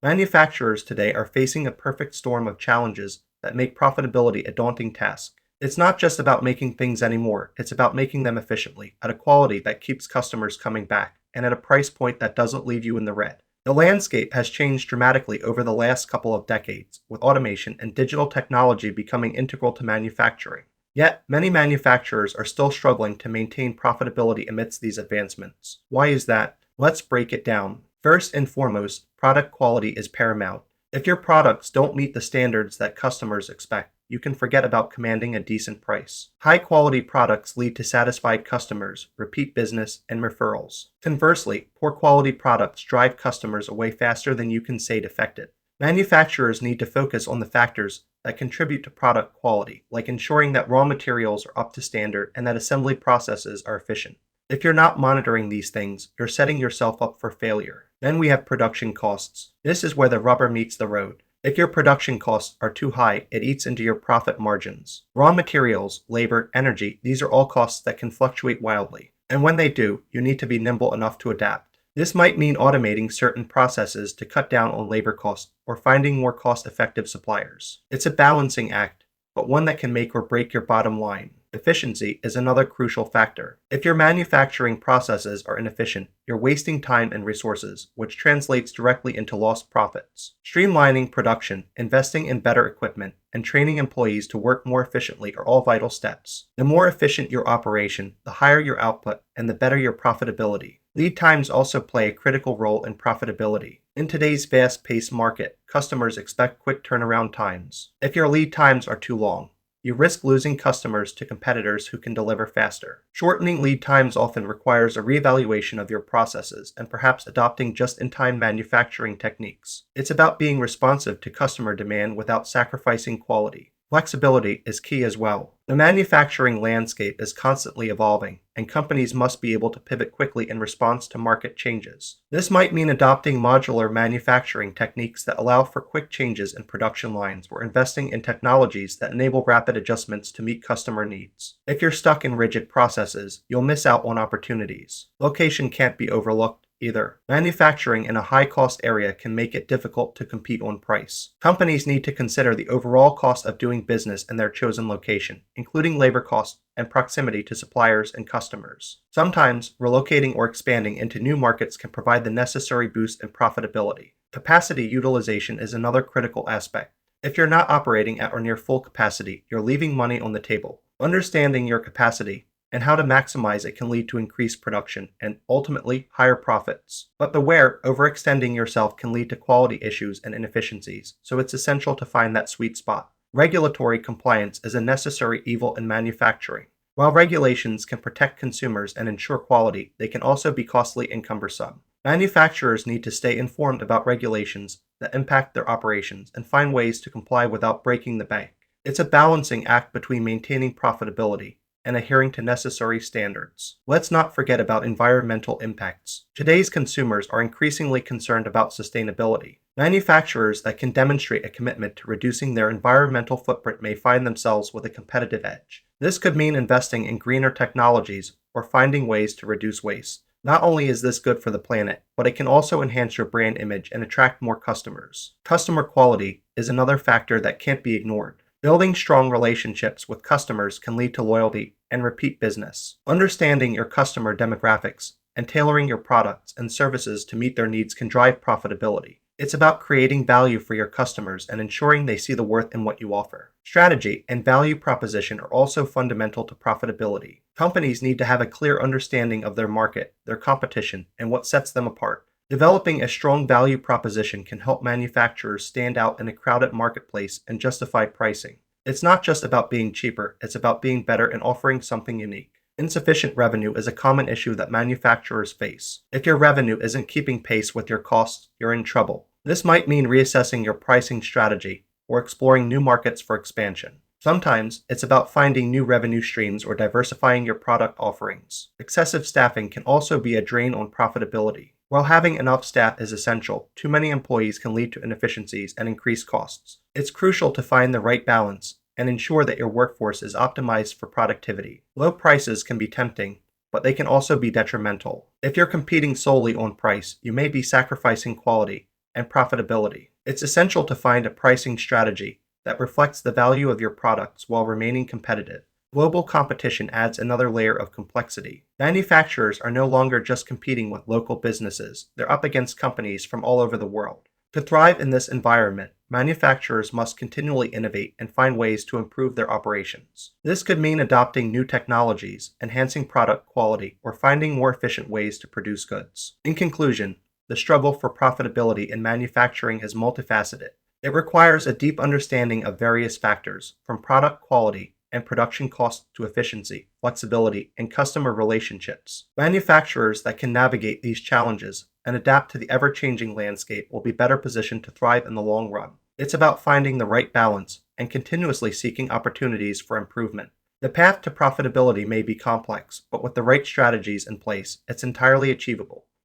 Manufacturers today are facing a perfect storm of challenges that make profitability a daunting task. It's not just about making things anymore, it's about making them efficiently, at a quality that keeps customers coming back, and at a price point that doesn't leave you in the red. The landscape has changed dramatically over the last couple of decades, with automation and digital technology becoming integral to manufacturing. Yet, many manufacturers are still struggling to maintain profitability amidst these advancements. Why is that? Let's break it down. First and foremost, product quality is paramount. If your products don't meet the standards that customers expect, you can forget about commanding a decent price. High-quality products lead to satisfied customers, repeat business, and referrals. Conversely, poor-quality products drive customers away faster than you can say defective. Manufacturers need to focus on the factors that contribute to product quality, like ensuring that raw materials are up to standard and that assembly processes are efficient. If you're not monitoring these things, you're setting yourself up for failure. Then we have production costs. This is where the rubber meets the road. If your production costs are too high, it eats into your profit margins. Raw materials, labor, energy, these are all costs that can fluctuate wildly. And when they do, you need to be nimble enough to adapt. This might mean automating certain processes to cut down on labor costs or finding more cost-effective suppliers. It's a balancing act, but one that can make or break your bottom line. Efficiency is another crucial factor. If your manufacturing processes are inefficient, you're wasting time and resources, which translates directly into lost profits. Streamlining production, investing in better equipment, and training employees to work more efficiently are all vital steps. The more efficient your operation, the higher your output, and the better your profitability. Lead times also play a critical role in profitability. In today's fast-paced market, customers expect quick turnaround times. If your lead times are too long, you risk losing customers to competitors who can deliver faster. Shortening lead times often requires a reevaluation of your processes and perhaps adopting just-in-time manufacturing techniques. It's about being responsive to customer demand without sacrificing quality. Flexibility is key as well. The manufacturing landscape is constantly evolving, and companies must be able to pivot quickly in response to market changes. This might mean adopting modular manufacturing techniques that allow for quick changes in production lines or investing in technologies that enable rapid adjustments to meet customer needs. If you're stuck in rigid processes, you'll miss out on opportunities. Location can't be overlooked either. Manufacturing in a high-cost area can make it difficult to compete on price. Companies need to consider the overall cost of doing business in their chosen location, including labor costs and proximity to suppliers and customers. Sometimes, relocating or expanding into new markets can provide the necessary boost in profitability. Capacity utilization is another critical aspect. If you're not operating at or near full capacity, you're leaving money on the table. Understanding your capacity and how to maximize it can lead to increased production and, ultimately, higher profits. But beware, overextending yourself can lead to quality issues and inefficiencies, so it's essential to find that sweet spot. Regulatory compliance is a necessary evil in manufacturing. While regulations can protect consumers and ensure quality, they can also be costly and cumbersome. Manufacturers need to stay informed about regulations that impact their operations and find ways to comply without breaking the bank. It's a balancing act between maintaining profitability and adhering to necessary standards. Let's not forget about environmental impacts. Today's consumers are increasingly concerned about sustainability. Manufacturers that can demonstrate a commitment to reducing their environmental footprint may find themselves with a competitive edge. This could mean investing in greener technologies or finding ways to reduce waste. Not only is this good for the planet, but it can also enhance your brand image and attract more customers. Customer quality is another factor that can't be ignored. Building strong relationships with customers can lead to loyalty and repeat business. Understanding your customer demographics and tailoring your products and services to meet their needs can drive profitability. It's about creating value for your customers and ensuring they see the worth in what you offer. Strategy and value proposition are also fundamental to profitability. Companies need to have a clear understanding of their market, their competition, and what sets them apart. Developing a strong value proposition can help manufacturers stand out in a crowded marketplace and justify pricing. It's not just about being cheaper, it's about being better and offering something unique. Insufficient revenue is a common issue that manufacturers face. If your revenue isn't keeping pace with your costs, you're in trouble. This might mean reassessing your pricing strategy or exploring new markets for expansion. Sometimes, it's about finding new revenue streams or diversifying your product offerings. Excessive staffing can also be a drain on profitability. While having enough staff is essential, too many employees can lead to inefficiencies and increased costs. It's crucial to find the right balance and ensure that your workforce is optimized for productivity. Low prices can be tempting, but they can also be detrimental. If you're competing solely on price, you may be sacrificing quality and profitability. It's essential to find a pricing strategy that reflects the value of your products while remaining competitive. Global competition adds another layer of complexity. Manufacturers are no longer just competing with local businesses, they're up against companies from all over the world. To thrive in this environment, manufacturers must continually innovate and find ways to improve their operations. This could mean adopting new technologies, enhancing product quality, or finding more efficient ways to produce goods. In conclusion, the struggle for profitability in manufacturing is multifaceted. It requires a deep understanding of various factors, from product quality and production cost to efficiency, flexibility, and customer relationships. Manufacturers that can navigate these challenges and adapt to the ever-changing landscape will be better positioned to thrive in the long run. It's about finding the right balance and continuously seeking opportunities for improvement. The path to profitability may be complex, but with the right strategies in place, it's entirely achievable.